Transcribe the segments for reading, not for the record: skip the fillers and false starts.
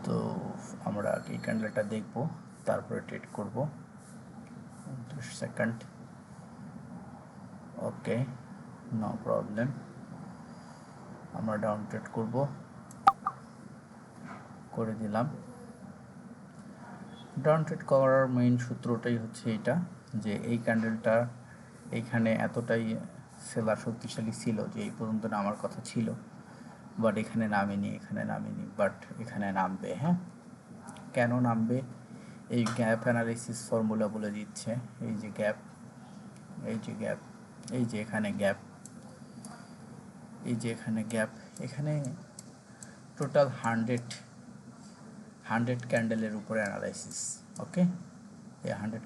তো আমরা এই ক্যান্ডেলটা দেখব, তারপরে ট্রেড করব। 2 সেকেন্ড। ওকে, নো প্রবলেম। আমরা ডাউন ট্রেড করব, করে দিলাম। ডাউন ট্রেড করার মেইন সূত্রটাই হচ্ছে এটা, যে এই ক্যান্ডেলটা এইখানে এতটাই সেলার শক্তিশালী ছিল যে এই পর্যন্ত নামার কথা ছিল, বাট এখানে নামেনি, বাট এখানে নামবে। হ্যাঁ, কেন নামবে? এই গ্যাপ অ্যানালিসিস ফর্মুলা বলে দিচ্ছে। এই যে গ্যাপ, এই যে গ্যাপ, এই যে এখানে গ্যাপ, এই যে এখানে গ্যাপ, এখানে টোটাল 100 ক্যান্ডেলের উপরে অ্যানালাইসিস। ওকে, এই 100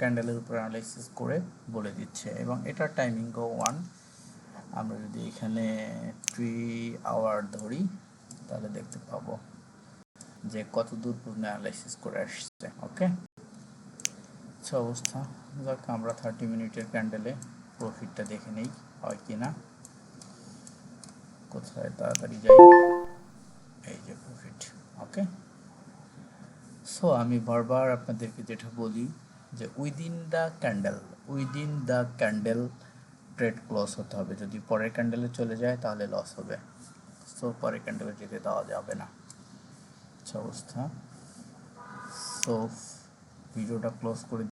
ক্যান্ডেলের উপরে অ্যানালাইসিস করে বলে দিচ্ছে, এবং এটার টাইমিংও 1। আমরা যদি এখানে 3 আওয়ার ধরি তাহলে দেখতে পাবো যে কত দূর পর্যন্ত অ্যানালাইসিস করে আসছে। ওকে, আচ্ছা অবস্থা। যাক, আমরা 30 মিনিটের ক্যান্ডেলে প্রফিটটা দেখে নেই হয় কি না। কোথায় তাড়াতাড়ি যাই, এই যে প্রফিট। ওকে, সো আমি বারবার আপনাদেরকে যেটা বলি যে within the candle trade close হতে হবে। যদি পরের ক্যান্ডেলে চলে যায় তাহলে লস হবে। সো পরের ক্যান্ডেলে যেতে দেওয়া যাবে না। আচ্ছা অবস্থা। সো ভিডিওটা ক্লোজ করে